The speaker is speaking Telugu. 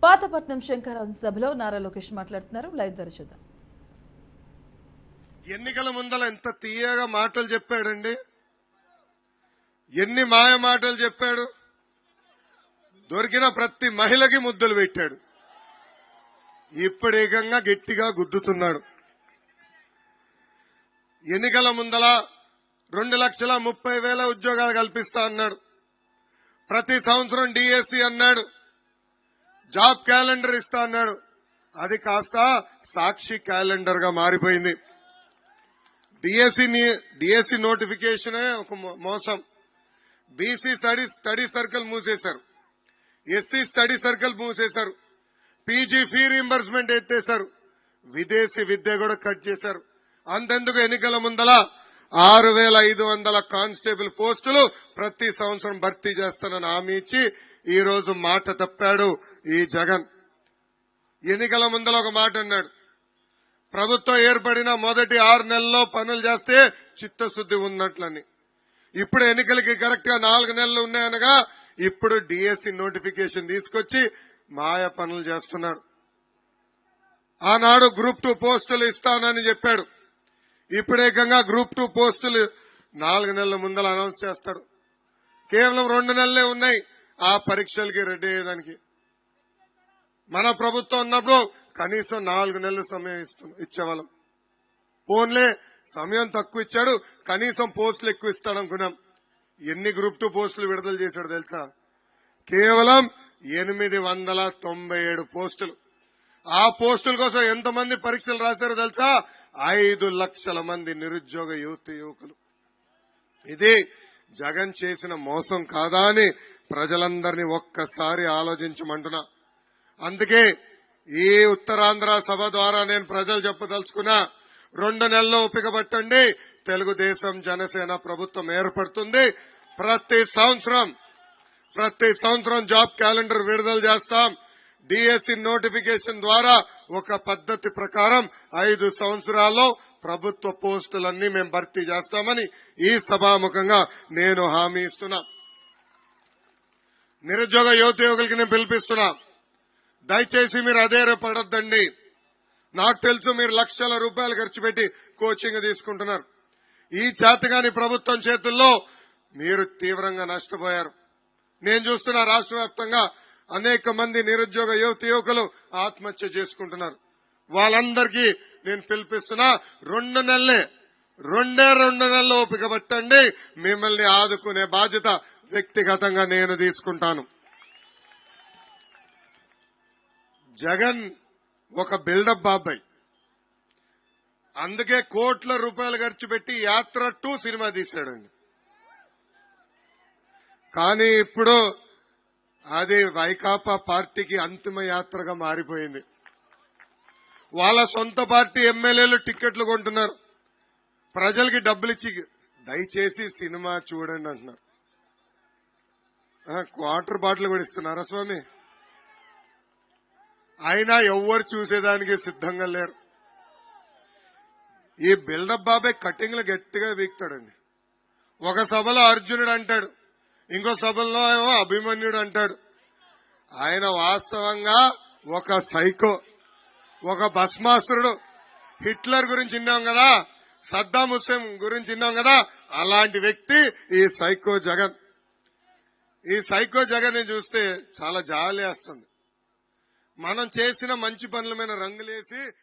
పాతపట్నం శంకరరావు సభలో నారా లోకేష్ మాట్లాడుతున్నారు. లైవ్ ద్వారా చూద్దాం. ఎన్నికల ముందల ఎంత తీయగా మాటలు చెప్పాడండి. ఎన్ని మాయ మాటలు చెప్పాడు. దొరికిన ప్రతి మహిళకి ముద్దులు పెట్టాడు. ఇప్పుడు ఏకంగా గట్టిగా గుద్దుతున్నాడు. ఎన్నికల ముందల 2,30,000 ఉద్యోగాలు కల్పిస్తా అన్నాడు. ప్రతి సంవత్సరం డిఎస్సి అన్నాడు. జాబ్ క్యాలెండర్ ఇస్తా అన్నాడు. అది కాస్త సాక్షి క్యాలెండర్ గా మారిపోయింది. డిఎస్సి నోటిఫికేషన్ ఒక మోసం. బీసీ స్టడీ సర్కిల్ మూసేశారు. ఎస్సీ స్టడీ సర్కిల్ మూసేశారు. పీజీ ఫీ రీంబర్స్మెంట్ ఎత్తేశారు. విదేశీ విద్య కూడా కట్ చేశారు. అంతెందుకు ఎన్నికల ముందల 6,500 కానిస్టేబుల్ పోస్టులు ప్రతి సంవత్సరం భర్తీ చేస్తానని హామీ ఇచ్చి ఈ రోజు మాట తప్పాడు ఈ జగన్. ఎన్నికల ముందల ఒక మాట అన్నాడు. ప్రభుత్వం ఏర్పడిన మొదటి 6 నెలల్లో పనులు చేస్తే చిత్తశుద్ది ఉన్నట్లని. ఇప్పుడు ఎన్నికలకి కరెక్ట్ గా 4 నెలలు ఉన్నాయనగా ఇప్పుడు డిఎస్సి నోటిఫికేషన్ తీసుకొచ్చి మాయ పనులు చేస్తున్నాడు. ఆనాడు గ్రూప్ 2 పోస్టులు ఇస్తానని చెప్పాడు. ఇప్పుడేకంగా గ్రూప్ 2 పోస్టులు 4 నెలల ముందర అనౌన్స్ చేస్తాడు. కేవలం 2 నెలలే ఉన్నాయి ఆ పరీక్షలకి రెడీ అయ్యేదానికి. మన ప్రభుత్వం ఉన్నప్పుడు కనీసం 4 నెలల సమయం ఇచ్చేవాళ్ళం. ఫోన్లే సమయం తక్కువ ఇచ్చాడు, కనీసం పోస్టులు ఎక్కువ ఇస్తాడు అనుకున్నాం. ఎన్ని గ్రూప్ 2 పోస్టులు విడుదల చేశాడు తెలుసా? కేవలం 897 పోస్టులు. ఆ పోస్టుల కోసం ఎంతమంది పరీక్షలు రాశారో తెలుసా? 5 లక్షల మంది నిరుద్యోగ యువకులు. ఇది జగన్ చేసిన మోసం కాదా అని ప్రజలందరినీ ఒక్కసారి ఆలోచించమంటున్నా. అందుకే ఈ ఉత్తరాంధ్ర సభ ద్వారా నేను ప్రజలు చెప్పదలుచుకున్నా, 2 నెలల్లో ఓపిక పట్టండి. తెలుగుదేశం జనసేన ప్రభుత్వం ఏర్పడుతుంది. ప్రతి సంవత్సరం జాబ్ క్యాలెండర్ విడుదల చేస్తాం. డిఎస్సి నోటిఫికేషన్ ద్వారా ఒక పద్ధతి ప్రకారం 5 సంవత్సరాల్లో ప్రభుత్వ పోస్టులన్నీ మేము భర్తీ చేస్తామని ఈ సభాముఖంగా నేను హామీ ఇస్తున్నా. నిరుద్యోగ యువకులకి నేను పిలిపిస్తున్నా, దయచేసి మీరు అధైర్యపడొద్దండి. నాకు తెలుసు మీరు లక్షల రూపాయలు ఖర్చు పెట్టి కోచింగ్ తీసుకుంటున్నారు. ఈ చేతగాని ప్రభుత్వం చేతుల్లో మీరు తీవ్రంగా నష్టపోయారు. నేను చూస్తున్నా రాష్ట్ర వ్యాప్తంగా అనేక మంది నిరుద్యోగ యువకులు ఆత్మహత్య చేసుకుంటున్నారు. వాళ్ళందరికీ నేను పిలిపిస్తున్నా, 2 నెలల్లో ఓపిక పట్టండి. మిమ్మల్ని ఆదుకునే బాధ్యత వ్యక్తిగతంగా నేను తీసుకుంటాను. జగన్ ఒక బిల్డప్ బాబాయ్. అందుకే కోట్ల రూపాయలు ఖర్చు పెట్టి యాత్ర 2 సినిమా తీశాడండి. కానీ ఇప్పుడు అది వైకాపా పార్టీకి అంతిమ యాత్రగా మారిపోయింది. వాళ్ళ సొంత పార్టీ ఎమ్మెల్యేలు టిక్కెట్లు కొంటున్నారు. ప్రజలకి డబ్బులు ఇచ్చి దయచేసి సినిమా చూడండి అంటున్నారు. క్వార్టర్ బాటిల్ కూడా ఇస్తున్నారా స్వామి? అయినా ఎవ్వరు చూసేదానికి సిద్ధంగా లేరు. ఈ బిల్డప్ బాబాయ్ కటింగ్లు గట్టిగా వీక్తాడండి. ఒక సభలో అర్జునుడు అంటాడు, ఇంకో సభలో ఏమో అభిమన్యుడు అంటాడు. ఆయన వాస్తవంగా ఒక సైకో, ఒక భస్మాసురుడు. హిట్లర్ గురించి విన్నాం కదా, సద్దాం హుస్సేన్ గురించి విన్నాం కదా, అలాంటి వ్యక్తి ఈ సైకో జగన్. ఈ సైకో జగన్ ని చూస్తే చాలా జాలి వేస్తుంది. మనం చేసిన మంచి పనుల మీద రంగులేసి